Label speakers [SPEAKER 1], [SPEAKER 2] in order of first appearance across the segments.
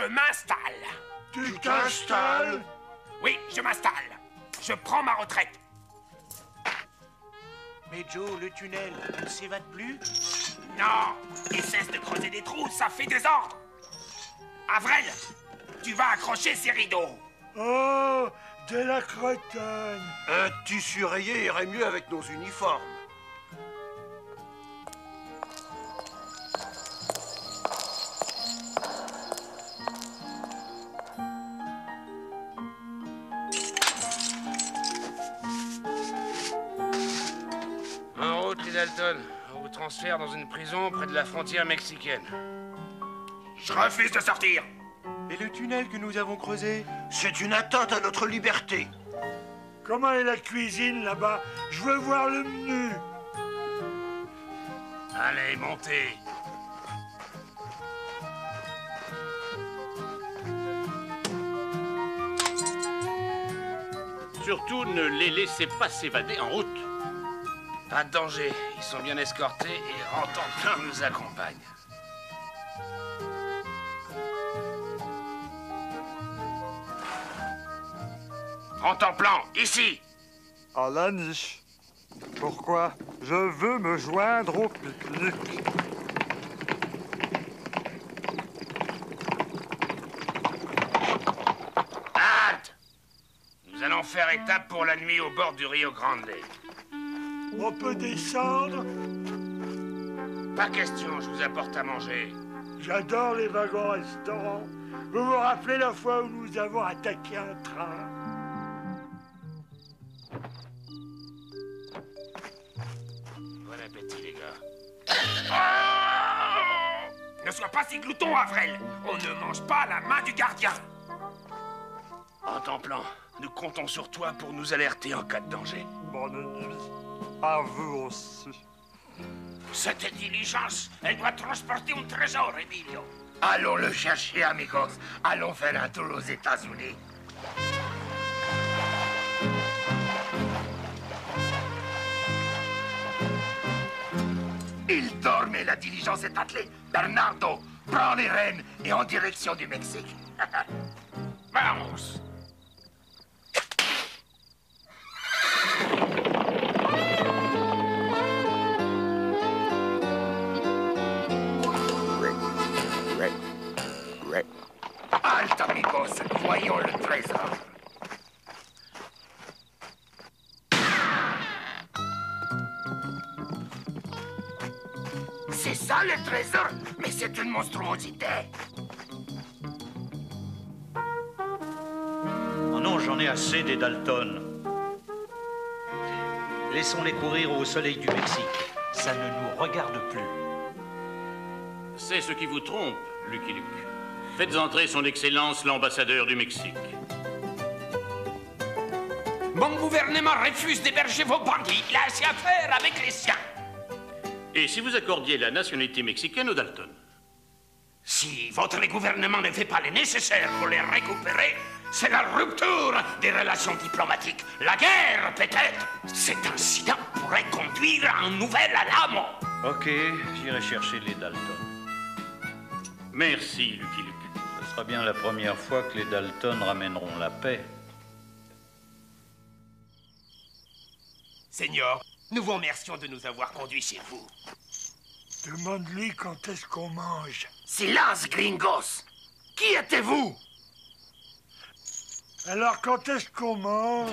[SPEAKER 1] m'installe.
[SPEAKER 2] Tu t'installes?
[SPEAKER 1] Oui, je m'installe. Je prends ma retraite.
[SPEAKER 3] Mais Joe, le tunnel, ne s'évade plus?
[SPEAKER 1] Non, il cesse de creuser des trous, ça fait désordre. Avrel, tu vas accrocher ces rideaux.
[SPEAKER 2] Oh, de la cretonne.
[SPEAKER 4] Un tissu rayé irait mieux avec nos uniformes.
[SPEAKER 5] En route, les Dalton. On vous transfère dans une prison près de la frontière mexicaine.
[SPEAKER 1] Je refuse de sortir.
[SPEAKER 3] Et le tunnel que nous avons creusé?
[SPEAKER 4] C'est une atteinte à notre liberté.
[SPEAKER 2] Comment est la cuisine là-bas? Je veux voir le menu.
[SPEAKER 1] Allez, montez.
[SPEAKER 6] Surtout, ne les laissez pas s'évader en route.
[SPEAKER 5] Pas de danger. Ils sont bien escortés et Rantanplan nous accompagne. Rantanplan, ici!
[SPEAKER 7] À la niche. Pourquoi? Je veux me joindre au pique-nique.
[SPEAKER 5] Halte! Nous allons faire étape pour la nuit au bord du Rio Grande.
[SPEAKER 2] On peut descendre?
[SPEAKER 5] Pas question, je vous apporte à manger.
[SPEAKER 2] J'adore les wagons-restaurants. Vous vous rappelez la fois où nous avons attaqué un train?
[SPEAKER 5] Bon appétit, les gars.
[SPEAKER 1] Ne sois pas si glouton, Avrel. On ne mange pas la main du gardien.
[SPEAKER 5] Rantanplan, nous comptons sur toi pour nous alerter en cas de danger.
[SPEAKER 7] Bonne nuit. À vous aussi.
[SPEAKER 1] Cette diligence, elle doit transporter un trésor, Emilio.
[SPEAKER 4] Allons le chercher, amigos. Allons faire un tour aux États-Unis. Il dort, mais la diligence est attelée. Bernardo, prends les rênes et en direction du Mexique.
[SPEAKER 1] Vamos.
[SPEAKER 4] Halte, amigos. Voyons le trésor. C'est ça le trésor? Mais c'est une monstruosité.
[SPEAKER 8] Oh non, j'en ai assez des Dalton. Laissons-les courir au soleil du Mexique. Ça ne nous regarde plus.
[SPEAKER 6] C'est ce qui vous trompe, Lucky Luke. Faites entrer son Excellence l'ambassadeur du Mexique.
[SPEAKER 1] Mon gouvernement refuse d'héberger vos bandits. Il a assez à faire avec les siens.
[SPEAKER 6] Et si vous accordiez la nationalité mexicaine aux Dalton?
[SPEAKER 1] Si votre gouvernement ne fait pas le nécessaire pour les récupérer, c'est la rupture des relations diplomatiques. La guerre, peut-être. Cet incident pourrait conduire à un nouvel Alamo.
[SPEAKER 8] Ok, j'irai chercher les Dalton.
[SPEAKER 6] Merci, Lucky Luke.
[SPEAKER 8] Ce sera bien la première fois que les Dalton ramèneront la paix.
[SPEAKER 1] Seigneur, nous vous remercions de nous avoir conduits chez vous.
[SPEAKER 2] Demande-lui quand est-ce qu'on mange.
[SPEAKER 4] Silence, gringos. Qui êtes-vous?
[SPEAKER 2] Alors quand est-ce qu'on mange?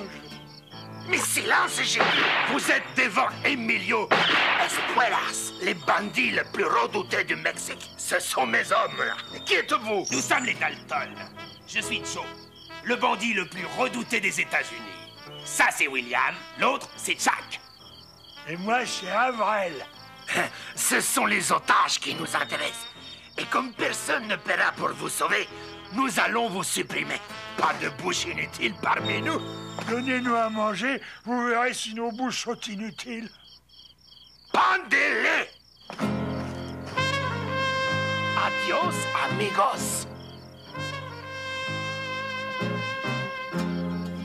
[SPEAKER 4] Mais silence, j'ai dit. Vous êtes devant Emilio Espuelas, les bandits les plus redoutés du Mexique. Ce sont mes hommes, là. Qui êtes-vous?
[SPEAKER 1] Nous sommes les Dalton. Je suis Joe, le bandit le plus redouté des États-Unis. Ça, c'est William. L'autre, c'est Jack.
[SPEAKER 2] Et moi, c'est Avrel.
[SPEAKER 4] Ce sont les otages qui nous intéressent. Et comme personne ne paiera pour vous sauver, nous allons vous supprimer. Pas de bouche inutile parmi nous.
[SPEAKER 2] Donnez-nous à manger, vous verrez si nos bouches sont inutiles.
[SPEAKER 4] Pendez-les! Adios, amigos.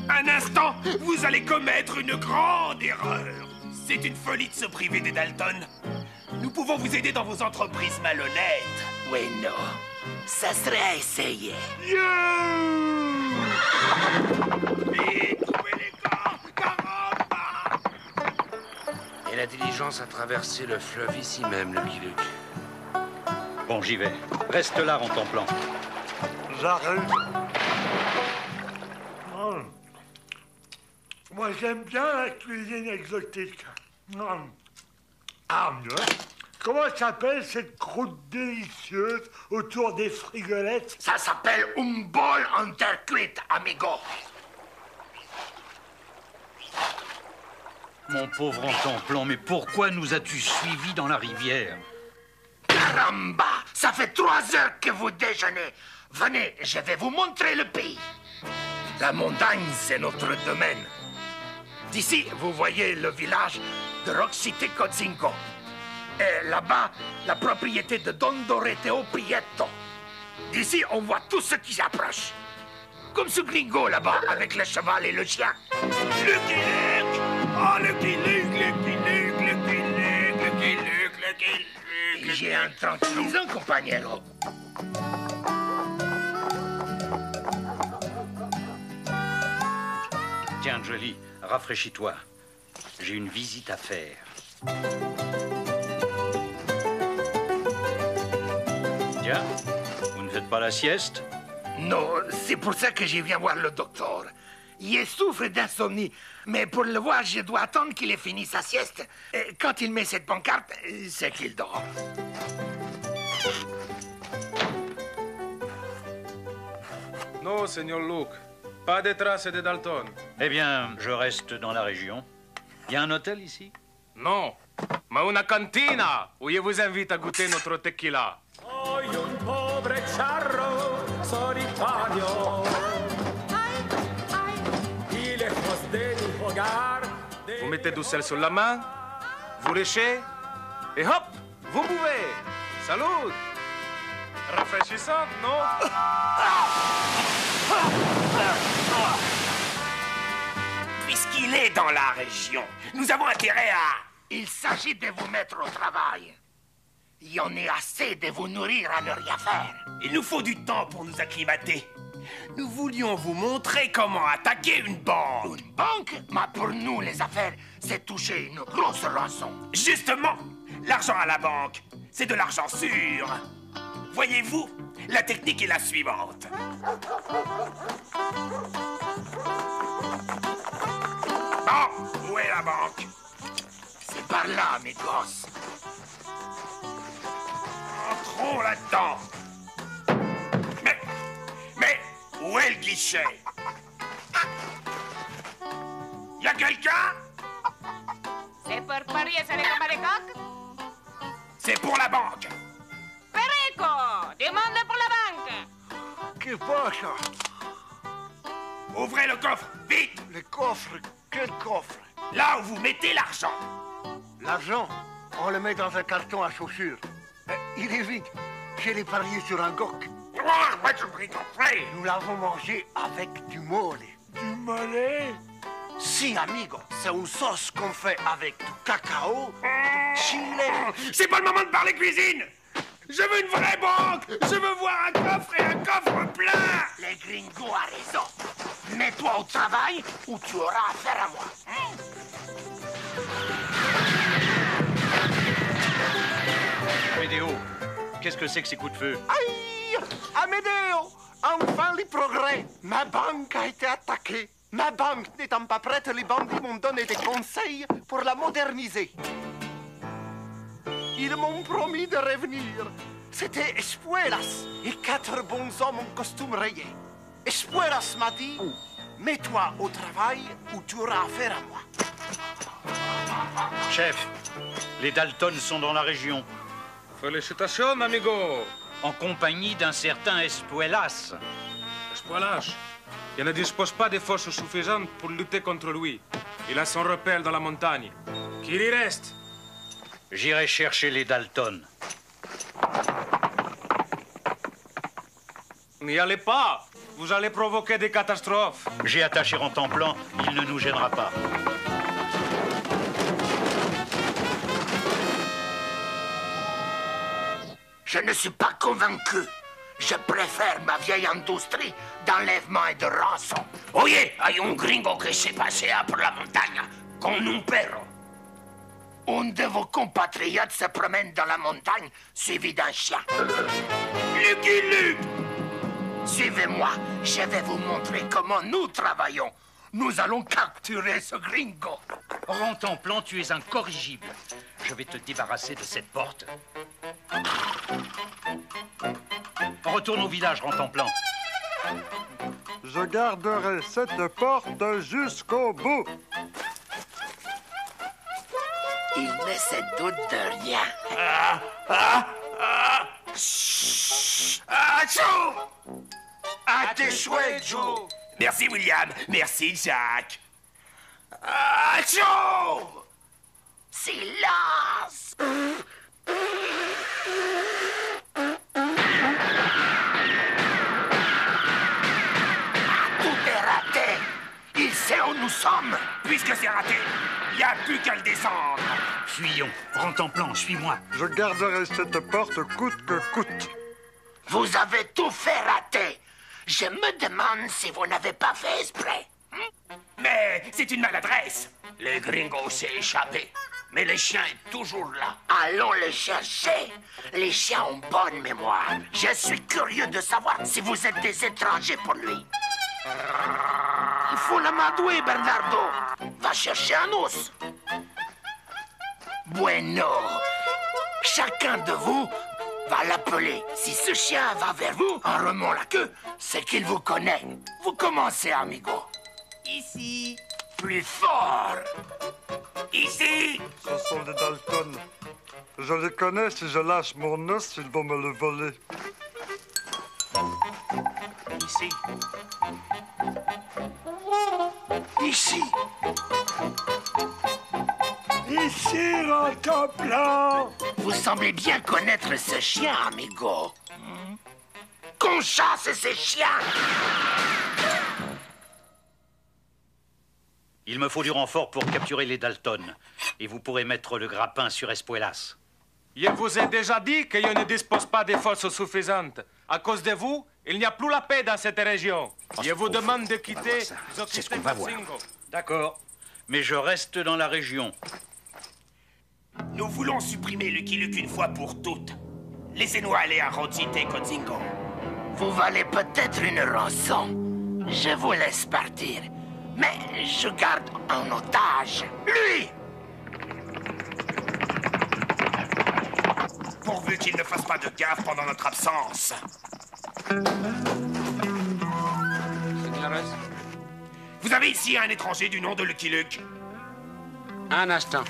[SPEAKER 1] Un instant, vous allez commettre une grande erreur. C'est une folie de se priver des Dalton. Nous pouvons vous aider dans vos entreprises malhonnêtes.
[SPEAKER 4] Oui, non. Ça serait à essayer.
[SPEAKER 1] Vite, trouvez les corps! Caramba!
[SPEAKER 5] Et la diligence a traversé le fleuve ici même, Lucky Luke.
[SPEAKER 8] Bon, j'y vais. Reste là, Rontemplant.
[SPEAKER 2] J'arrive. Moi, j'aime bien la cuisine exotique. Comment s'appelle cette croûte délicieuse autour des frigolettes?
[SPEAKER 4] Ça s'appelle un bol en terre cuite, amigo.
[SPEAKER 8] Mon pauvre Rontemplant, mais pourquoi nous as-tu suivis dans la rivière?
[SPEAKER 4] Caramba! Ça fait 3 heures que vous déjeunez. Venez, je vais vous montrer le pays. La montagne, c'est notre domaine. D'ici, vous voyez le village de Roxite Cozingo. Et là-bas, la propriété de Don Doroteo Prieto. D'ici, on voit tout ce qui s'approche. Comme ce gringo là-bas, avec le cheval et le chien.
[SPEAKER 1] Lucky Luke! Oh, Lucky Luke, Lucky Luke, Lucky Luke, Lucky Luke, Lucky Luke.
[SPEAKER 4] J'ai un tranquillisant, compagnero.
[SPEAKER 8] Tiens, Jolie, rafraîchis-toi. J'ai une visite à faire. Tiens, vous ne faites pas la sieste?
[SPEAKER 4] Non, c'est pour ça que je viens voir le docteur. Il souffre d'insomnie, mais pour le voir, je dois attendre qu'il ait fini sa sieste. Et quand il met cette pancarte, c'est qu'il dort.
[SPEAKER 9] Non, Seigneur Luke. Pas de traces de Dalton.
[SPEAKER 8] Eh bien, je reste dans la région. Il y a un hôtel ici?
[SPEAKER 9] Non, mais una cantina où je vous invite à goûter notre tequila.
[SPEAKER 10] Soy un pobre charro solitario. Y lejos de mi hogar.
[SPEAKER 9] Vous mettez du sel sur la main, vous léchez, et hop, vous buvez. Salut! Rafraîchissant, non?
[SPEAKER 4] Puisqu'il est dans la région, nous avons intérêt à... Il s'agit de vous mettre au travail. Il y en est assez de vous nourrir à ne rien faire.
[SPEAKER 1] Il nous faut du temps pour nous acclimater. Nous voulions vous montrer comment attaquer une banque.
[SPEAKER 4] Une banque? Mais pour nous, les affaires, c'est toucher une grosse rançon.
[SPEAKER 1] Justement, l'argent à la banque, c'est de l'argent sûr. Voyez-vous, la technique est la suivante. Bon, où est la banque?
[SPEAKER 4] C'est par là, mes gosses.
[SPEAKER 1] Entrons là-dedans. Mais, où est le guichet? Y a quelqu'un?
[SPEAKER 11] C'est pour parier sur les combats de coq?
[SPEAKER 1] C'est pour la banque.
[SPEAKER 11] Perico, demande pour la banque.
[SPEAKER 2] Que passe?
[SPEAKER 1] Ouvrez le coffre, vite.
[SPEAKER 2] Le coffre? Quel coffre?
[SPEAKER 1] Là où vous mettez l'argent.
[SPEAKER 2] L'argent, on le met dans un carton à chaussures. Il est vide. Je l'ai parié sur un coq. Nous l'avons mangé avec du mole. Du mollet? Si, amigo. C'est une sauce qu'on fait avec du cacao, du chili.
[SPEAKER 1] C'est pas le moment de parler cuisine. Je veux une vraie banque. Je veux voir un coffre et un coffre plein.
[SPEAKER 4] Les gringos a raison. Mets-toi au travail ou tu auras affaire à moi.
[SPEAKER 8] Amédéo, qu'est-ce que c'est que ces coups de feu?
[SPEAKER 2] Aïe! Amédéo! Enfin les progrès! Ma banque a été attaquée. Ma banque n'étant pas prête, les bandits m'ont donné des conseils pour la moderniser. Ils m'ont promis de revenir. C'était Espuelas et 4 bons hommes en costume rayé. Espuelas m'a dit, mets-toi au travail ou tu auras affaire à moi.
[SPEAKER 8] Chef, les Dalton sont dans la région.
[SPEAKER 9] Félicitations, amigo.
[SPEAKER 8] En compagnie d'un certain Espuelas.
[SPEAKER 9] Espuelas, il ne dispose pas de forces suffisantes pour lutter contre lui. Il a son repère dans la montagne. Qu'il y reste.
[SPEAKER 8] J'irai chercher les Dalton.
[SPEAKER 9] N'y allez pas. Vous allez provoquer des catastrophes.
[SPEAKER 8] J'ai attaché Rontemplant, il ne nous gênera pas.
[SPEAKER 4] Je ne suis pas convaincu. Je préfère ma vieille industrie d'enlèvement et de rançon.
[SPEAKER 1] Oye, hay un gringo que se pasea por la montaña con un perro.
[SPEAKER 4] Un de vos compatriotes se promène dans la montagne suivi d'un chien.
[SPEAKER 1] Lucky Luke!
[SPEAKER 4] Suivez-moi, je vais vous montrer comment nous travaillons. Nous allons capturer ce gringo.
[SPEAKER 8] Rantanplan, tu es incorrigible. Je vais te débarrasser de cette porte. Retourne au village, Rantanplan.
[SPEAKER 7] Je garderai cette porte jusqu'au bout.
[SPEAKER 4] Il ne se doute de rien.
[SPEAKER 1] Joe!
[SPEAKER 4] À tes souhaits, Joe.
[SPEAKER 1] Merci, William. Merci, Jack. Joe!
[SPEAKER 4] Silence! Tout est raté. Il sait où nous sommes.
[SPEAKER 1] Puisque c'est raté, il n'y a plus qu'à le descendre.
[SPEAKER 8] Fuyons. Rantanplan, suis-moi.
[SPEAKER 7] Je garderai cette porte coûte que coûte.
[SPEAKER 4] Vous avez tout fait rater. Je me demande si vous n'avez pas fait exprès.
[SPEAKER 1] Mais c'est une maladresse. Le gringo s'est échappé, mais le chien est toujours là.
[SPEAKER 4] Allons le chercher. Les chiens ont bonne mémoire. Je suis curieux de savoir si vous êtes des étrangers pour lui. Il faut l'amadouer, Bernardo. Va chercher un os. Bueno. Chacun de vous va l'appeler. Si ce chien va vers vous en remuant la queue, c'est qu'il vous connaît. Vous commencez, amigo.
[SPEAKER 11] Ici.
[SPEAKER 4] Plus fort.
[SPEAKER 1] Ici!
[SPEAKER 7] Ce sont les Dalton. Je les connais. Si je lâche mon os, ils vont me le voler.
[SPEAKER 8] Ici.
[SPEAKER 4] Ici.
[SPEAKER 2] Ici, Rantanplan!
[SPEAKER 4] Vous semblez bien connaître ce chien, amigo. Qu'on chasse ces chiens!
[SPEAKER 8] Il me faut du renfort pour capturer les Dalton. Et vous pourrez mettre le grappin sur Espuelas.
[SPEAKER 9] Je vous ai déjà dit que je ne dispose pas de forces suffisantes. À cause de vous, il n'y a plus la paix dans cette région. Je vous demande de quitter
[SPEAKER 8] C'est ce qu'on va voir. D'accord. Mais je reste dans la région.
[SPEAKER 1] Nous voulons supprimer Lucky Luke une fois pour toutes. Laissez-nous aller à Rosite Cozingo.
[SPEAKER 4] Vous valez peut-être une rançon. Je vous laisse partir. Mais je garde en otage lui.
[SPEAKER 1] Pourvu qu'il ne fasse pas de gaffe pendant notre absence.
[SPEAKER 5] Señores,
[SPEAKER 1] Vous avez ici un étranger du nom de Lucky Luke.
[SPEAKER 5] un instant.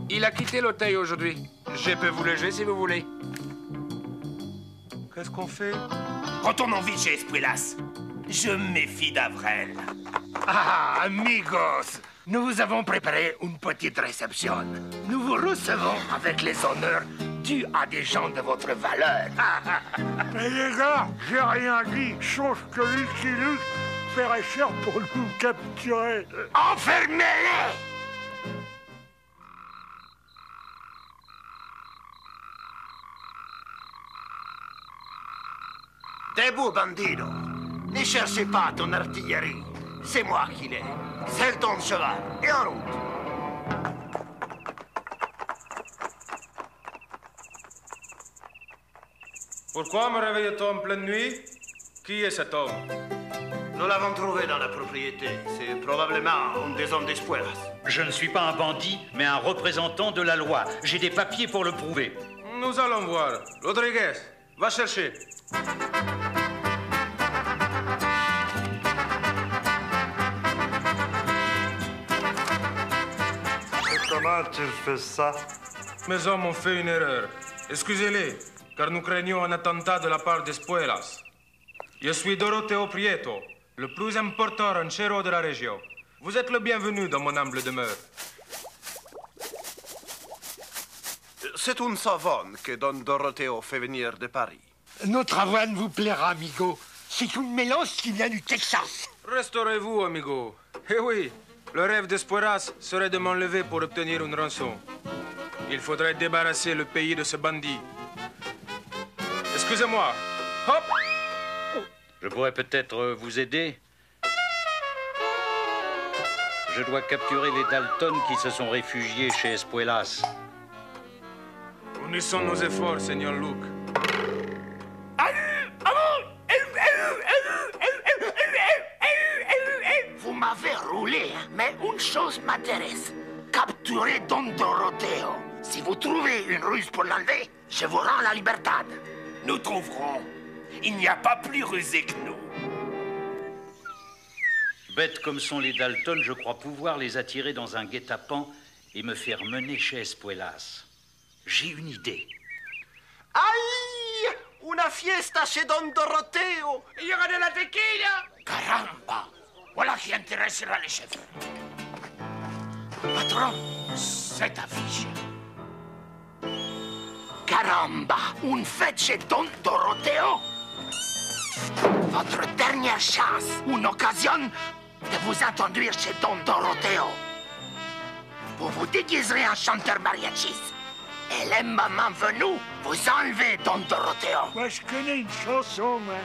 [SPEAKER 5] Il a quitté l'hôtel aujourd'hui. Je peux vous loger si vous voulez.
[SPEAKER 9] Qu'est-ce qu'on fait?
[SPEAKER 1] Retournons vite chez Espuelas. Je me méfie d'Avrel.
[SPEAKER 4] Ah, amigos, nous vous avons préparé une petite réception. Nous vous recevons avec les honneurs dus à des gens de votre valeur.
[SPEAKER 2] Mais les gars, j'ai rien dit, sauf que Lucky Luke ferait cher pour nous capturer.
[SPEAKER 4] Enfermez-les! Debout, bandido. Ne cherchez pas ton artillerie. C'est moi qui l'ai. C'est ton cheval. Et en route.
[SPEAKER 9] Pourquoi me réveille-t-on en pleine nuit? Qui est cet homme?
[SPEAKER 2] Nous l'avons trouvé dans la propriété. C'est probablement un des hommes d'Espuelas.
[SPEAKER 8] Je ne suis pas un bandit, mais un représentant de la loi. J'ai des papiers pour le prouver.
[SPEAKER 9] Nous allons voir. Rodriguez, va chercher.
[SPEAKER 7] Comment tu fais ça?
[SPEAKER 9] Mes hommes ont fait une erreur. Excusez-les, car nous craignons un attentat de la part d'Espuelas. Je suis Doroteo Prieto, le plus important ranchero de la région. Vous êtes le bienvenu dans mon humble demeure.
[SPEAKER 2] C'est une savane que Don Doroteo fait venir de Paris.
[SPEAKER 12] Notre avoine vous plaira, amigo. C'est une mélange qui vient du Texas.
[SPEAKER 9] Restaurez-vous, amigo. Eh oui, le rêve d'Espuelas serait de m'enlever pour obtenir une rançon. Il faudrait débarrasser le pays de ce bandit. Excusez-moi. Hop!
[SPEAKER 8] Je pourrais peut-être vous aider. Je dois capturer les Dalton qui se sont réfugiés chez Espuelas.
[SPEAKER 9] Unissons nos efforts, Seigneur Luke.
[SPEAKER 4] Vous m'avez roulé, hein, mais une chose m'intéresse. Capturez Don Doroteo. Si vous trouvez une ruse pour l'enlever, je vous rends la libertad.
[SPEAKER 1] Nous trouverons. Il n'y a pas plus rusé que nous.
[SPEAKER 8] Bêtes comme sont les Dalton, je crois pouvoir les attirer dans un guet-apens et me faire mener chez Espuelas. J'ai une idée.
[SPEAKER 12] Aïe! Una fiesta chez Don Doroteo!
[SPEAKER 1] Il y aura de la tequila! Caramba! Voilà qui intéressera les chefs. Patron, cette affiche.
[SPEAKER 4] Caramba! Une fête chez Don Doroteo? Votre dernière chance, une occasion de vous introduire chez Don Doroteo. Vous vous déguiserez en chanteur mariachis. Et le moment venu, vous enlevez Don Doroteo.
[SPEAKER 2] Moi, je connais une chanson, moi.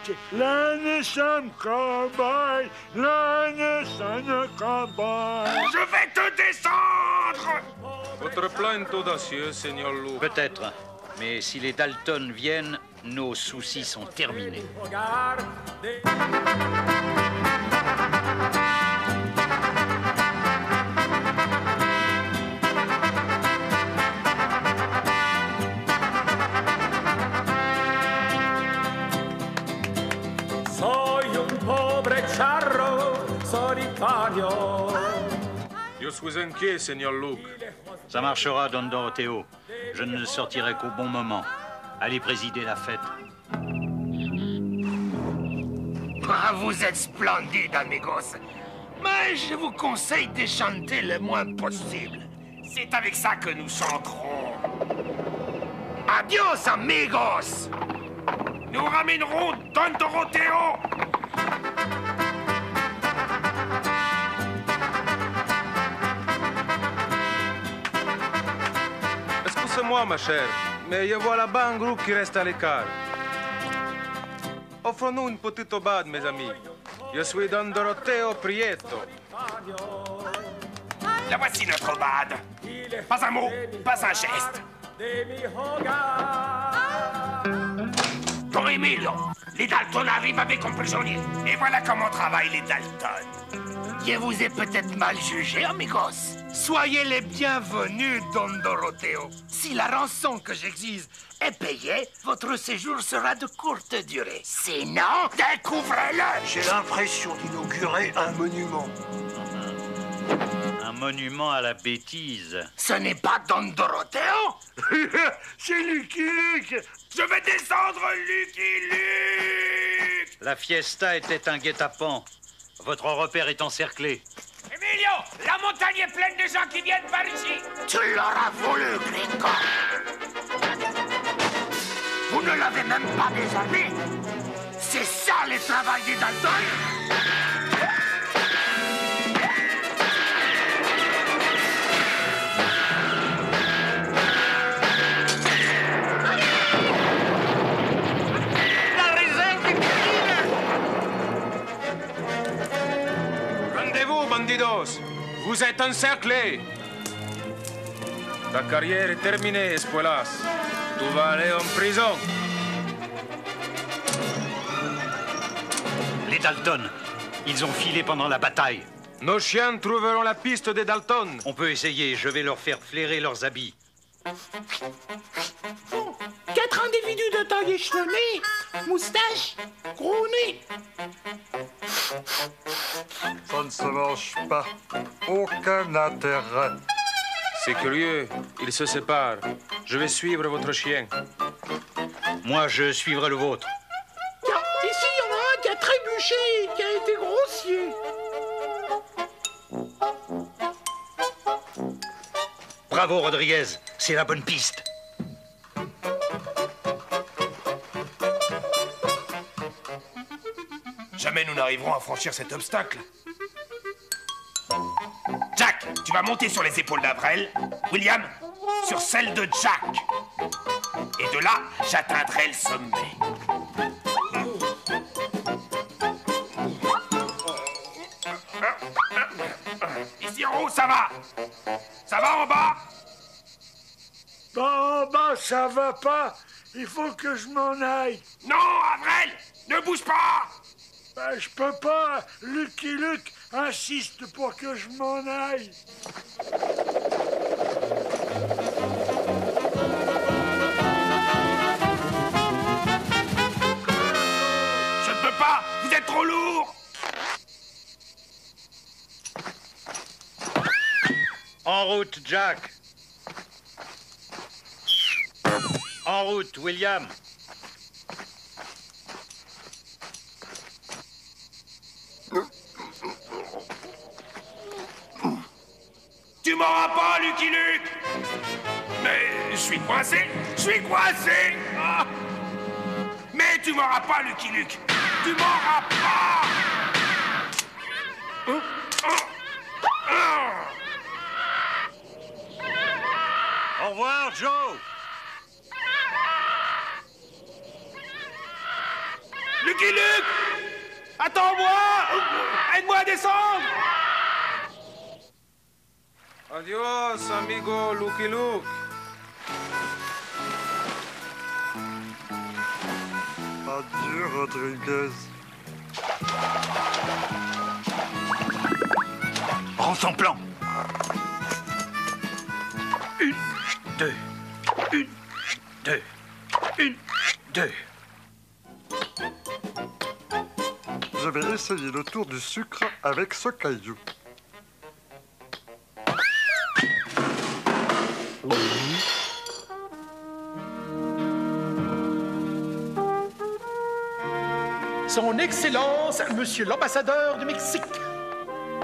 [SPEAKER 2] C'est l'âne sans cowboy, l'âne sans cowboy.
[SPEAKER 1] Je vais te descendre!
[SPEAKER 9] Votre plan est audacieux, Seigneur Luke.
[SPEAKER 8] Peut-être. Mais si les Dalton viennent, nos soucis sont terminés.
[SPEAKER 10] Soy un pobre charro solitario.
[SPEAKER 9] Je suis inquiet, Seigneur Luke.
[SPEAKER 8] Ça marchera, Don Doroteo. Je ne sortirai qu'au bon moment. Allez présider la fête.
[SPEAKER 4] Ah, vous êtes splendide, amigos. Mais je vous conseille de chanter le moins possible.
[SPEAKER 1] C'est avec ça que nous chanterons.
[SPEAKER 4] Adios, amigos!
[SPEAKER 1] Nous ramènerons Don Doroteo!
[SPEAKER 9] Excusez-moi, ma chère, mais je vois là-bas un groupe qui reste à l'écart. Offrons-nous une petite aubade, mes amis. Je suis Don Doroteo Prieto.
[SPEAKER 1] La voici notre aubade. Pas un mot, pas un geste. Don Emilio, les Dalton arrivent avec un prisonnier. Et voilà comment travaillent les Dalton.
[SPEAKER 4] Je vous ai peut-être mal jugé, amigos. Soyez les bienvenus, Don Doroteo. Si la rançon que j'exige est payée, votre séjour sera de courte durée. Sinon, découvrez-le.
[SPEAKER 2] J'ai l'impression d'inaugurer un monument.
[SPEAKER 8] Un monument à la bêtise.
[SPEAKER 4] Ce n'est pas Don Doroteo?
[SPEAKER 2] C'est Lucky Luke.
[SPEAKER 1] Je vais descendre Lucky Luke!
[SPEAKER 8] La fiesta était un guet-apens. Votre repère est encerclé.
[SPEAKER 1] Emilio, la montagne est pleine de gens qui viennent par ici.
[SPEAKER 4] Tu l'auras voulu, Gringo. Vous ne l'avez même pas désarmé. C'est ça le travail des Dalton.
[SPEAKER 9] Rendez-vous, bandidos! Vous êtes encerclés! Ta carrière est terminée, Espuelas. Tu vas aller en prison.
[SPEAKER 8] Les Dalton, ils ont filé pendant la bataille.
[SPEAKER 9] Nos chiens trouveront la piste des Dalton.
[SPEAKER 8] On peut essayer, je vais leur faire flairer leurs habits.
[SPEAKER 12] 4 individus de taille échelonnée, moustache, gros nez.
[SPEAKER 7] Ça ne se mange pas. Aucun intérêt.
[SPEAKER 9] C'est curieux, ils se séparent. Je vais suivre votre chien.
[SPEAKER 8] Moi, je suivrai le vôtre.
[SPEAKER 12] Tiens, ici, il y en a un qui a trébuché et qui a été grossier.
[SPEAKER 8] Bravo, Rodriguez. C'est la bonne piste.
[SPEAKER 1] Jamais nous n'arriverons à franchir cet obstacle. Jack, tu vas monter sur les épaules d'Avrel. William,
[SPEAKER 4] sur celle de Jack. Et de là, j'atteindrai le sommet. Ici en haut, ça va? Ça va en bas?
[SPEAKER 2] Bah, en bas, ça va pas. Il faut que je m'en aille.
[SPEAKER 4] Non, Avrel, ne bouge pas.
[SPEAKER 2] Bah, je peux pas. Lucky Luke insiste pour que je m'en aille.
[SPEAKER 4] Je ne peux pas, vous êtes trop lourd.
[SPEAKER 8] En route, Jack. En route, William.
[SPEAKER 4] Tu m'auras pas, Lucky Luke. Mais je suis coincé. Ah. Mais tu m'auras pas, Lucky Luke. Tu m'auras pas.
[SPEAKER 8] Au revoir, Joe.
[SPEAKER 4] Lucky Luke, attends-moi. Aide-moi à descendre.
[SPEAKER 9] Adios, amigo Lucky Luke.
[SPEAKER 7] Adieu, Rodriguez.
[SPEAKER 4] Prends son plan. 1, 2, 1, 2, 1, 2.
[SPEAKER 7] Je vais essayer le tour du sucre avec ce caillou.
[SPEAKER 12] Son Excellence, Monsieur l'ambassadeur du Mexique.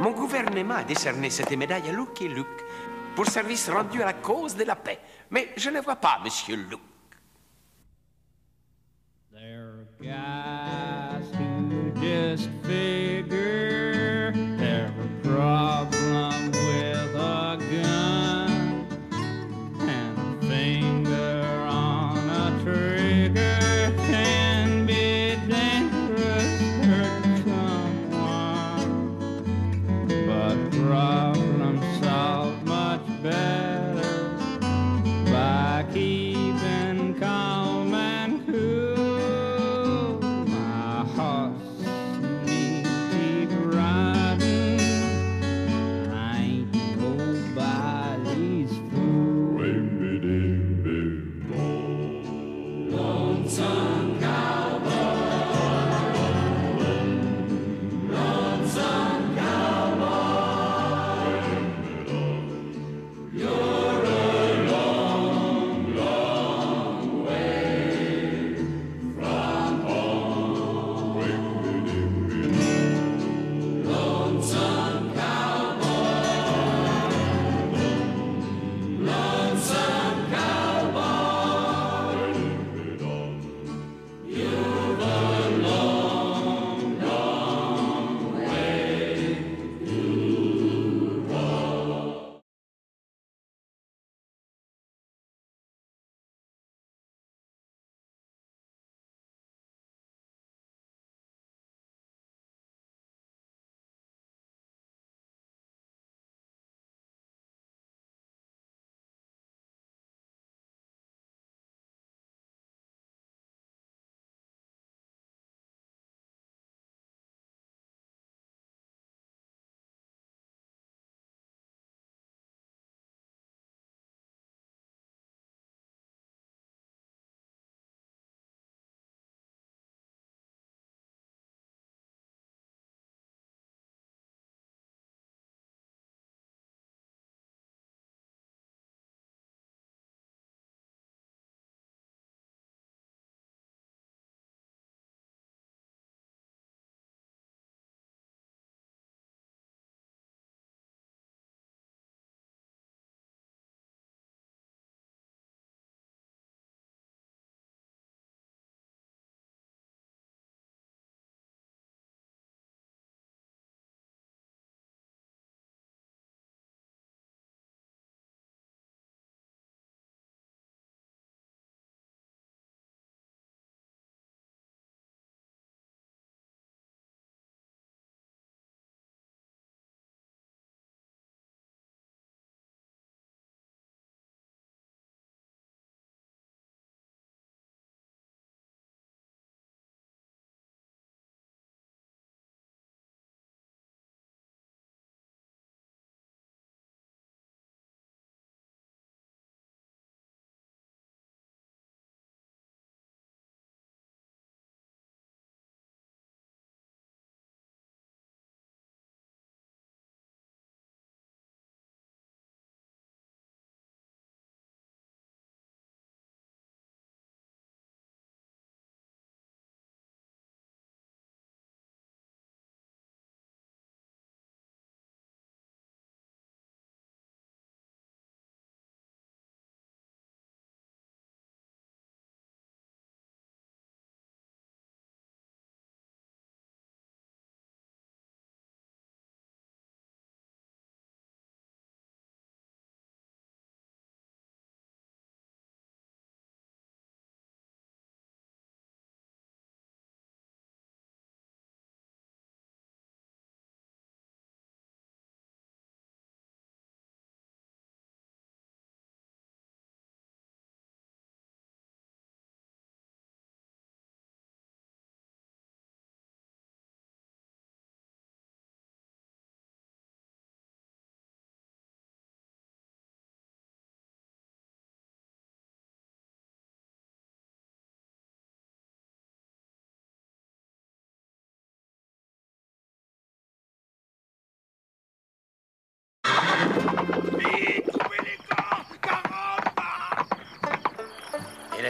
[SPEAKER 1] Mon gouvernement a décerné cette médaille à Lucky Luke pour service rendu à la cause de la paix. Mais je ne vois pas Monsieur Luke.
[SPEAKER 13] There are guys who just figure they're a problem with a gun and a finger on a trigger can be dangerous, hurt someone, but problems solved much better by keeping calm and cool.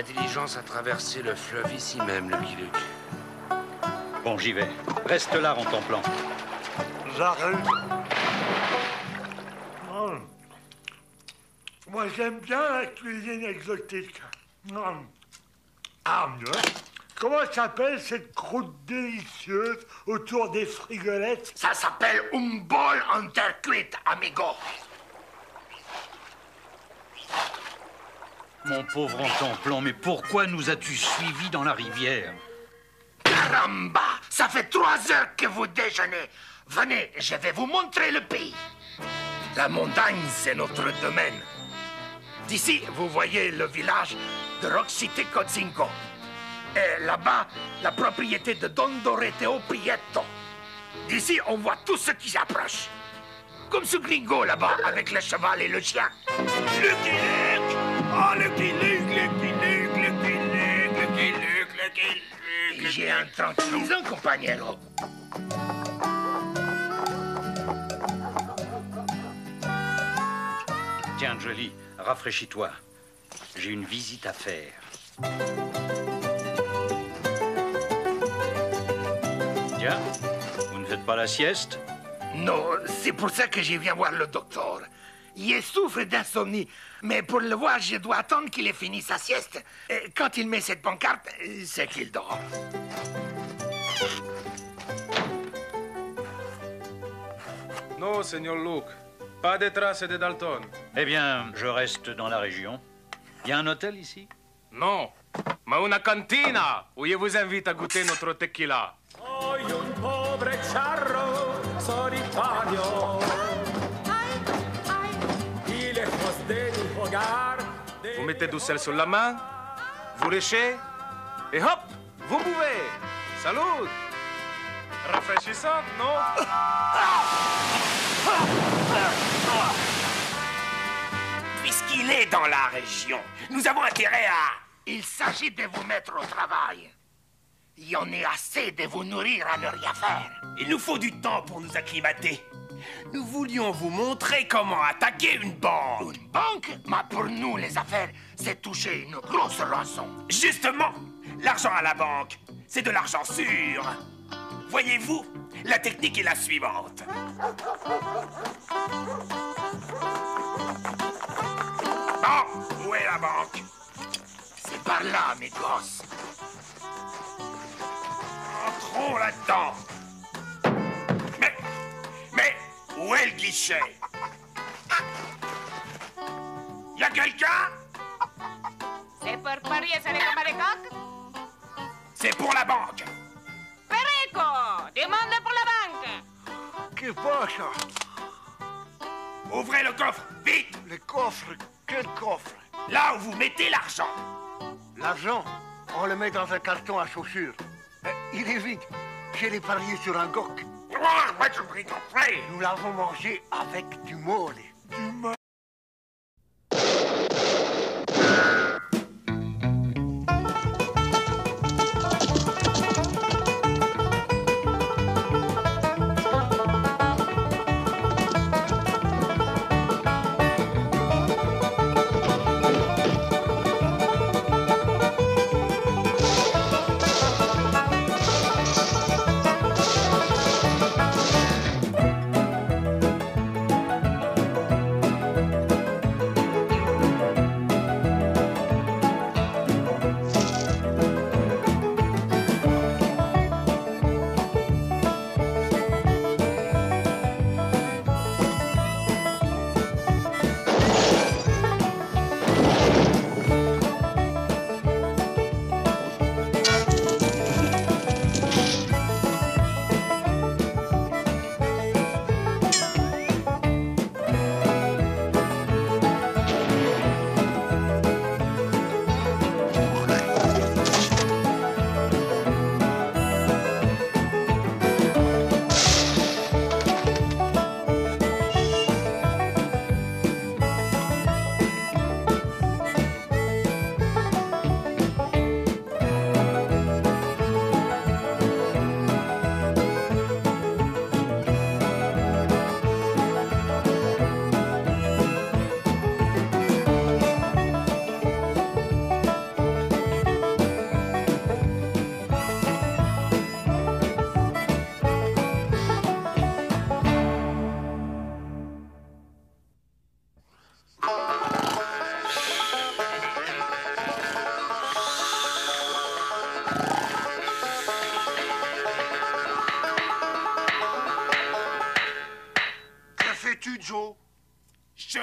[SPEAKER 5] la diligence a traversé le fleuve ici même, Lucky Luke.
[SPEAKER 8] Bon, j'y vais. Reste là en templant.
[SPEAKER 2] J'arrive. Moi, j'aime bien la cuisine exotique. Comment s'appelle cette croûte délicieuse autour des frigolettes?
[SPEAKER 4] Ça s'appelle un bol en terre cuite, amigo.
[SPEAKER 8] Mon pauvre Entemplant, mais pourquoi nous as-tu suivis dans la rivière?
[SPEAKER 4] Caramba! Ça fait 3 heures que vous déjeunez. Venez, je vais vous montrer le pays. La montagne, c'est notre domaine. D'ici, vous voyez le village de Roxite Cozingo. Et là-bas, la propriété de Don Doroteo Prieto. D'ici, on voit tout ce qui s'approche. Comme ce gringo là-bas, avec le cheval et le chien. Lucky Luke! Oh, Lucky Luke, Lucky Luke, Lucky Luke, Lucky Luke, Lucky Luke. J'ai un tranquillisant, compagnero.
[SPEAKER 8] Tiens, Jolie, rafraîchis-toi. J'ai une visite à faire. Tiens, vous ne faites pas la sieste?
[SPEAKER 4] Non, c'est pour ça que je viens voir le docteur. Il souffre d'insomnie, mais pour le voir, je dois attendre qu'il ait fini sa sieste. Et quand il met cette pancarte, c'est qu'il dort.
[SPEAKER 9] Non, Seigneur Luke. Pas de traces de Dalton.
[SPEAKER 8] Eh bien, je reste dans la région. Il y a un hôtel ici?
[SPEAKER 9] Non, mais una cantina où je vous invite à goûter notre tequila.
[SPEAKER 10] Soy un pobre charro solitario. Y lejos de mi hogar.
[SPEAKER 9] Vous mettez du sel sur la main, vous léchez, et hop, vous buvez. Salut! Rafraîchissant, non?
[SPEAKER 4] Puisqu'il est dans la région, nous avons intérêt à... Il s'agit de vous mettre au travail. Il y en a assez de vous nourrir à ne rien faire.
[SPEAKER 14] Il nous faut du temps pour nous acclimater. Nous voulions vous montrer comment attaquer une banque.
[SPEAKER 4] Une banque? Mais pour nous, les affaires, c'est toucher une grosse rançon.
[SPEAKER 14] Justement, l'argent à la banque, c'est de l'argent sûr. Voyez-vous, la technique est la suivante.
[SPEAKER 4] Bon, où est la banque? C'est par là, mes gosses.
[SPEAKER 14] Entrons là-dedans. Mais, où est le guichet? Y a quelqu'un?
[SPEAKER 11] C'est pour parier sur les combats de coq?
[SPEAKER 14] C'est pour la banque.
[SPEAKER 11] Perico, demande pour la banque.
[SPEAKER 2] Qu'est-ce que ça?
[SPEAKER 14] Ouvrez le coffre, vite.
[SPEAKER 2] Le coffre? Quel coffre?
[SPEAKER 14] Là où vous mettez l'argent.
[SPEAKER 2] L'argent, on le met dans un carton à chaussures. Il est vide. Je l'ai parié sur un gok. Nous l'avons mangé avec du mole.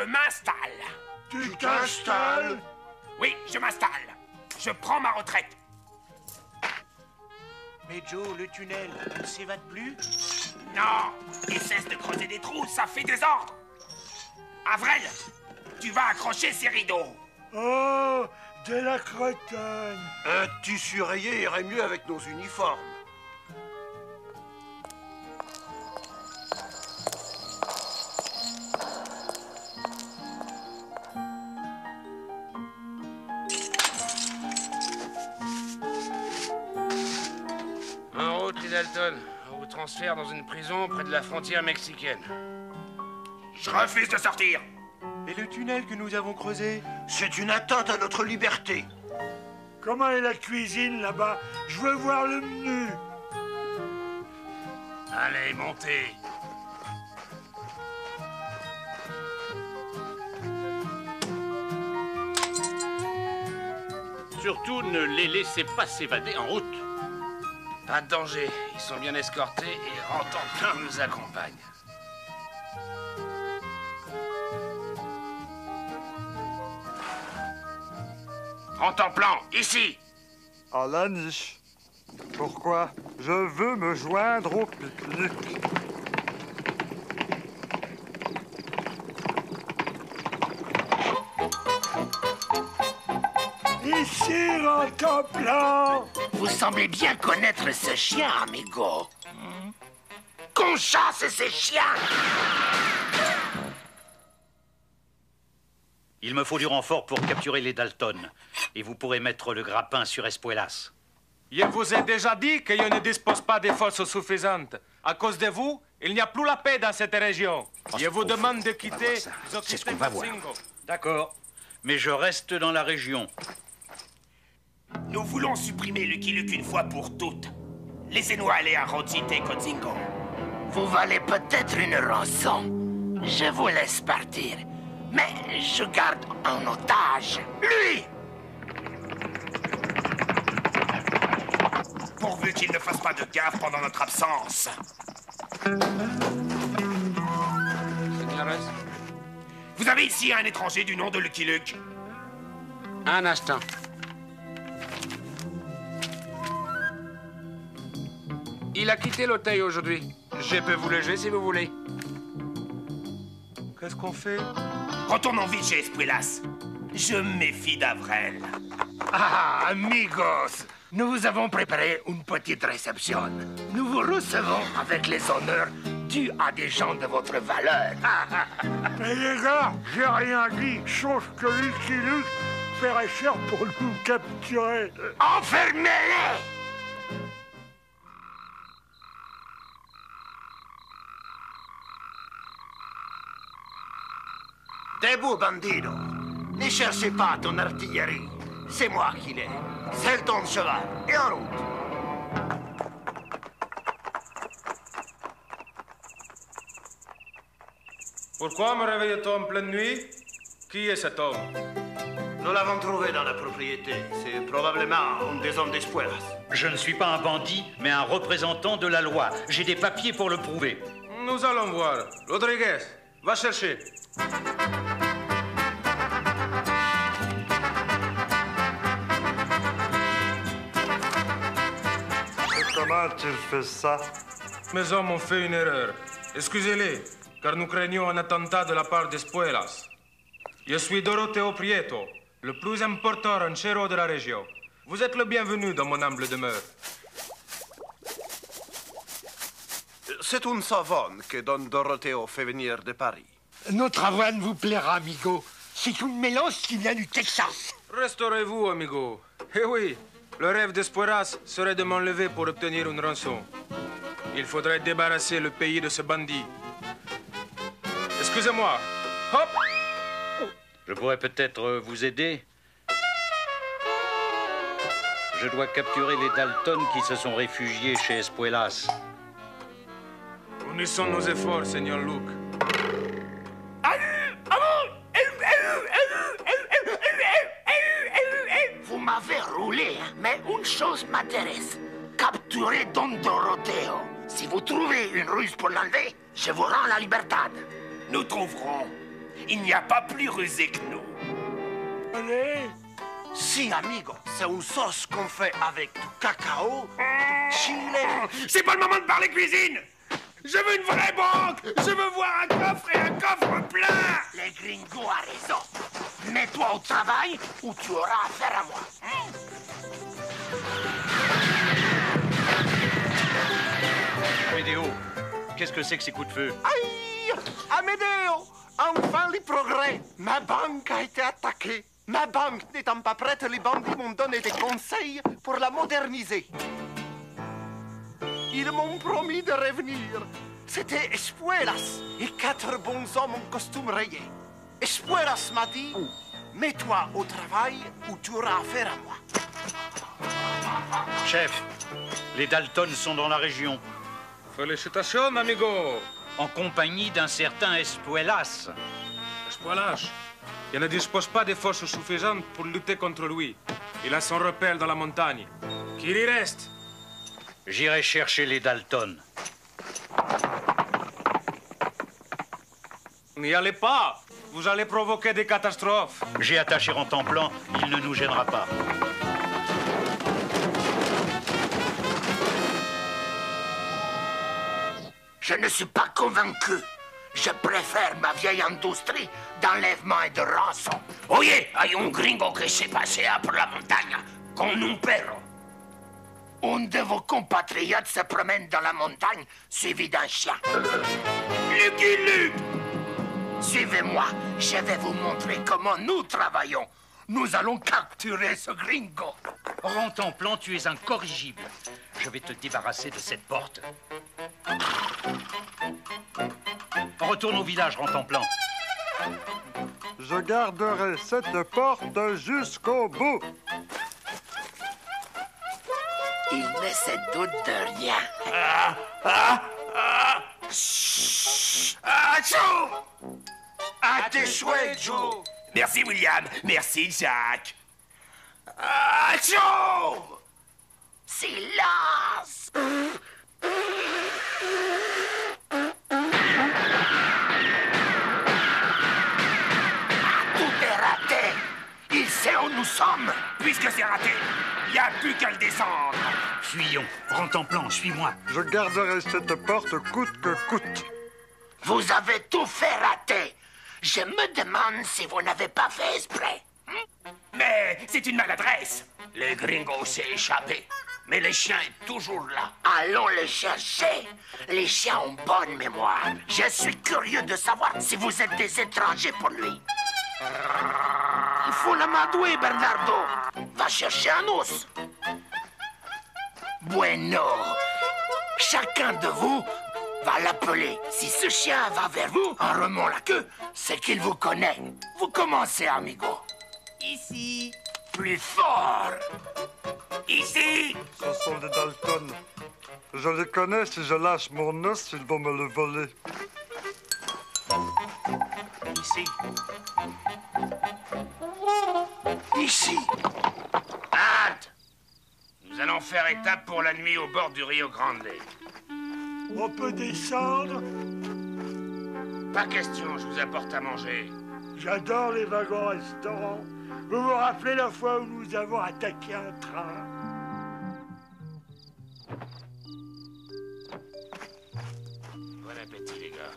[SPEAKER 14] m'installe.
[SPEAKER 2] Tu t'installes?
[SPEAKER 14] Oui, je m'installe. Je prends ma retraite.
[SPEAKER 3] Mais Joe, le tunnel ne s'évade plus?
[SPEAKER 14] Non, il cesse de creuser des trous, ça fait désordre. Avrel, tu vas accrocher ces rideaux.
[SPEAKER 2] Oh, de la crotone. Un tissu rayé irait mieux avec nos uniformes.
[SPEAKER 5] En route, les Dalton. On vous transfère dans une prison près de la frontière mexicaine.
[SPEAKER 14] Je refuse de sortir.
[SPEAKER 3] Et le tunnel que nous avons creusé?
[SPEAKER 2] C'est une atteinte à notre liberté. Comment est la cuisine là-bas? Je veux voir le menu.
[SPEAKER 14] Allez, montez.
[SPEAKER 6] Surtout, ne les laissez pas s'évader en route.
[SPEAKER 5] Pas de danger. Ils sont bien escortés et Rantanplan nous accompagne.
[SPEAKER 14] Rantanplan, ici.
[SPEAKER 7] Alanish. Pourquoi? Je veux me joindre au pique-nique.
[SPEAKER 2] Ici, Rantanplan.
[SPEAKER 4] Vous semblez bien connaître ce chien, amigo. Qu'on chasse ces chiens!
[SPEAKER 8] Il me faut du renfort pour capturer les Dalton. Et vous pourrez mettre le grappin sur Espuelas.
[SPEAKER 9] Je vous ai déjà dit que je ne dispose pas de forces suffisantes. À cause de vous, il n'y a plus la paix dans cette région. Je vous demande de quitter.
[SPEAKER 8] C'est ce qu'on va voir. D'accord. Mais je reste dans la région.
[SPEAKER 14] Nous voulons supprimer Lucky Luke une fois pour toutes. Laissez-nous aller à Rosita Cotzingo.
[SPEAKER 4] Vous valez peut-être une rançon. Je vous laisse partir. Mais je garde en otage lui.
[SPEAKER 14] Pourvu qu'il ne fasse pas de gaffe pendant notre absence. Vous avez ici un étranger du nom de Lucky Luke?
[SPEAKER 5] Un instant. Il a quitté l'hôtel aujourd'hui. Je peux vous loger si vous voulez.
[SPEAKER 9] Qu'est-ce qu'on fait?
[SPEAKER 14] Retournons vite chez Espuelas. Je me méfie d'Avrel.
[SPEAKER 4] Ah, amigos, nous vous avons préparé une petite réception. Nous vous recevons avec les honneurs dus à des gens de votre valeur.
[SPEAKER 2] Mais les gars, j'ai rien dit, sauf que Lucky Luke ferait cher pour nous capturer.
[SPEAKER 4] Enfermez-les!
[SPEAKER 2] Debout, bandido. Ne cherchez pas ton artillerie. C'est moi qui l'ai. C'est ton cheval. Et en route.
[SPEAKER 9] Pourquoi me réveille-t-on en pleine nuit? Qui est cet homme?
[SPEAKER 2] Nous l'avons trouvé dans la propriété. C'est probablement un des hommes d'Espuelas.
[SPEAKER 8] Je ne suis pas un bandit, mais un représentant de la loi. J'ai des papiers pour le prouver.
[SPEAKER 9] Nous allons voir. Rodriguez, va chercher.
[SPEAKER 7] Comment tu fais ça?
[SPEAKER 9] Mes hommes ont fait une erreur. Excusez-les, car nous craignons un attentat de la part d'Espuelas. Je suis Doroteo Prieto, le plus important ranchero de la région. Vous êtes le bienvenu dans mon humble demeure.
[SPEAKER 2] C'est une savane que Don Doroteo fait venir de Paris.
[SPEAKER 12] Notre avoine vous plaira, amigo. C'est une mélange qui vient du Texas.
[SPEAKER 9] Restaurez-vous, amigo. Eh oui, le rêve d'Espuelas serait de m'enlever pour obtenir une rançon. Il faudrait débarrasser le pays de ce bandit. Excusez-moi. Hop!
[SPEAKER 8] Je pourrais peut-être vous aider. Je dois capturer les Dalton qui se sont réfugiés chez Espuelas.
[SPEAKER 9] Unissons nos efforts, Seigneur Luke.
[SPEAKER 4] Vous m'avez roulé, mais une chose m'intéresse. Capturez Don Doroteo. Si vous trouvez une ruse pour l'enlever, je vous rends la libertad.
[SPEAKER 14] Nous trouverons. Il n'y a pas plus rusé que nous.
[SPEAKER 2] Allez.
[SPEAKER 12] Si, amigo, c'est une sauce qu'on fait avec du cacao, du chili.
[SPEAKER 14] C'est pas le moment de parler cuisine. Je veux une vraie banque. Je veux voir un coffre et un coffre plein.
[SPEAKER 4] Les gringos a raison. Mets-toi au travail ou tu auras affaire à moi.
[SPEAKER 8] Amédéo, qu'est-ce que c'est que ces coups de feu?
[SPEAKER 12] Aïe! Amédéo! Enfin les progrès! Ma banque a été attaquée. Ma banque n'étant pas prête, les bandits m'ont donné des conseils pour la moderniser. Ils m'ont promis de revenir. C'était Espuelas et 4 bons hommes en costume rayé. Espuelas m'a dit, mets-toi au travail ou tu auras affaire à moi.
[SPEAKER 8] Chef, les Dalton sont dans la région.
[SPEAKER 9] Félicitations, amigo.
[SPEAKER 8] En compagnie d'un certain Espuelas.
[SPEAKER 9] Espuelas, il ne dispose pas de forces suffisantes pour lutter contre lui. Il a son repère dans la montagne. Qu'il y reste.
[SPEAKER 8] J'irai chercher les Dalton.
[SPEAKER 9] N'y allez pas. Vous allez provoquer des catastrophes.
[SPEAKER 8] J'ai attaché Rentemplant, il ne nous gênera pas.
[SPEAKER 4] Je ne suis pas convaincu. Je préfère ma vieille industrie d'enlèvement et de rançon.
[SPEAKER 1] Oye, hay un gringo que se pasea por la montaña con un perro.
[SPEAKER 4] Un de vos compatriotes se promène dans la montagne suivi d'un chien.
[SPEAKER 1] Lucky Luke!
[SPEAKER 4] Suivez-moi, je vais vous montrer comment nous travaillons. Nous allons capturer ce gringo.
[SPEAKER 8] Rentemplant, tu es incorrigible. Je vais te débarrasser de cette porte. Retourne au village, Rentemplant.
[SPEAKER 7] Je garderai cette porte jusqu'au bout.
[SPEAKER 4] Il ne se doute de rien.
[SPEAKER 14] Joe!
[SPEAKER 12] À tes souhaits, Joe.
[SPEAKER 14] Merci, William. Merci, Jack. Joe!
[SPEAKER 4] Silence! Tout est raté. Il sait où nous sommes.
[SPEAKER 14] Puisque c'est raté, il n'y a plus qu'à le descendre.
[SPEAKER 8] Fuyons. Rentemplant, suis-moi.
[SPEAKER 7] Je garderai cette porte coûte que coûte.
[SPEAKER 4] Vous avez tout fait rater. Je me demande si vous n'avez pas fait exprès.
[SPEAKER 14] Mais c'est une maladresse.
[SPEAKER 1] Le gringo s'est échappé, mais le chien est toujours là.
[SPEAKER 4] Allons le chercher. Les chiens ont bonne mémoire. Je suis curieux de savoir si vous êtes des étrangers pour lui. Il faut l'amadouer, Bernardo. Va chercher un os. Bueno. Chacun de vous va l'appeler. Si ce chien va vers vous en remuant la queue, c'est qu'il vous connaît. Vous commencez, amigo.
[SPEAKER 14] Ici.
[SPEAKER 4] Plus fort.
[SPEAKER 14] Ici.
[SPEAKER 7] Ce sont des Dalton. Je les connais. Si je lâche mon os, ils vont me le voler.
[SPEAKER 8] Ici.
[SPEAKER 4] Ici.
[SPEAKER 14] Halte. Nous allons faire étape pour la nuit au bord du Rio Grande.
[SPEAKER 2] On peut descendre.
[SPEAKER 14] Pas question, je vous apporte à manger.
[SPEAKER 2] J'adore les wagons-restaurants. Vous vous rappelez la fois où nous avons attaqué un train?
[SPEAKER 14] Bon appétit, les gars.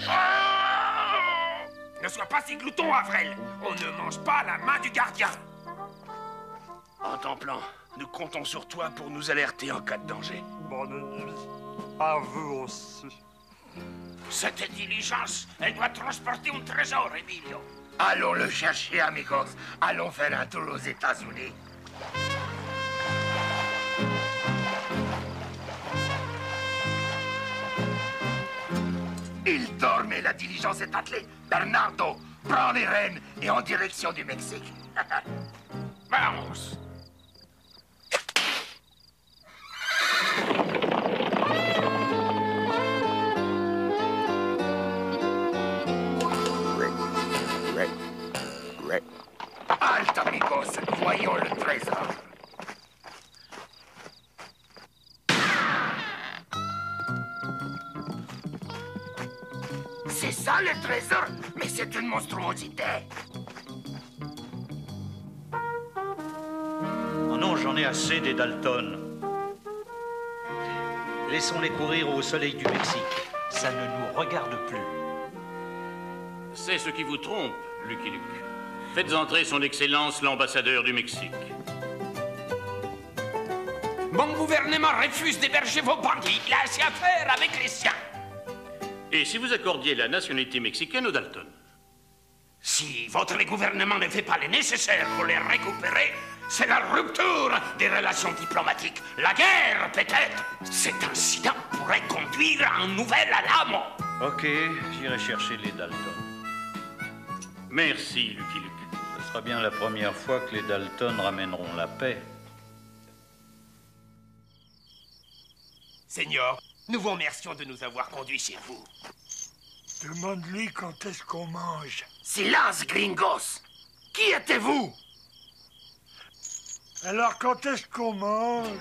[SPEAKER 14] Oh! Ne sois pas si glouton, Avrel. On ne mange pas la main du gardien. Rentemplant, nous comptons sur toi pour nous alerter en cas de danger.
[SPEAKER 7] Bonne nuit. À vous aussi.
[SPEAKER 1] Cette diligence, elle doit transporter un trésor, Emilio.
[SPEAKER 4] Allons le chercher, amigos. Allons faire un tour aux États-Unis. Il dort, mais la diligence est attelée. Bernardo, prends les rênes et en direction du Mexique.
[SPEAKER 1] Vamos.
[SPEAKER 4] Halte, amigos. Voyons le trésor. C'est ça pas le trésor, mais c'est une monstruosité.
[SPEAKER 8] Oh non, j'en ai assez des Dalton. Laissons-les courir au soleil du Mexique. Ça ne nous regarde plus.
[SPEAKER 6] C'est ce qui vous trompe, Lucky Luke. Faites entrer son Excellence l'ambassadeur du Mexique.
[SPEAKER 1] Mon gouvernement refuse d'héberger vos bandits. Il a assez à faire avec les siens.
[SPEAKER 6] Et si vous accordiez la nationalité mexicaine aux Dalton?
[SPEAKER 1] Si votre gouvernement ne fait pas le nécessaire pour les récupérer, c'est la rupture des relations diplomatiques. La guerre, peut-être. Cet incident pourrait conduire à un nouvel Alamo.
[SPEAKER 8] Ok, j'irai chercher les Dalton.
[SPEAKER 6] Merci, Lucky Luke.
[SPEAKER 8] Ce sera bien la première fois que les Dalton ramèneront la paix.
[SPEAKER 14] Seigneur, nous vous remercions de nous avoir conduits chez vous.
[SPEAKER 2] Demande-lui quand est-ce qu'on mange.
[SPEAKER 4] Silence, gringos! Qui êtes-vous?
[SPEAKER 2] Alors quand est-ce qu'on mange?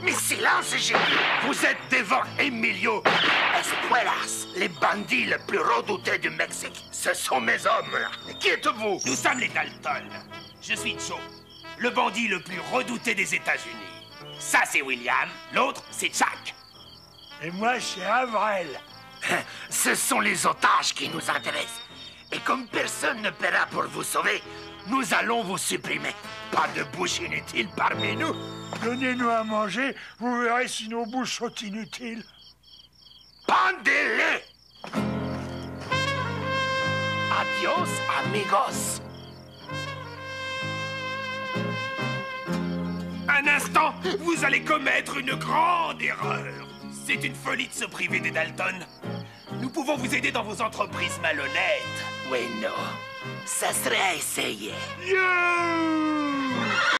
[SPEAKER 4] Mais silence, j'ai dit! Vous êtes devant Emilio Espuelas, les bandits les plus redoutés du Mexique. Ce sont mes hommes, là. Qui êtes-vous?
[SPEAKER 14] Nous sommes les Dalton. Je suis Joe, le bandit le plus redouté des États-Unis. Ça, c'est William. L'autre, c'est Jack.
[SPEAKER 2] Et moi, c'est Avril.
[SPEAKER 4] Ce sont les otages qui nous intéressent. Et comme personne ne paiera pour vous sauver, nous allons vous supprimer. Pas de bouche inutile parmi nous.
[SPEAKER 2] Donnez-nous à manger, vous verrez si nos bouches sont inutiles.
[SPEAKER 4] Pendez-les! Adios, amigos.
[SPEAKER 14] Un instant, vous allez commettre une grande erreur. C'est une folie de se priver des Dalton. Nous pouvons vous aider dans vos entreprises malhonnêtes.
[SPEAKER 4] Oui, non. Ça serait à essayer.
[SPEAKER 2] Yeah!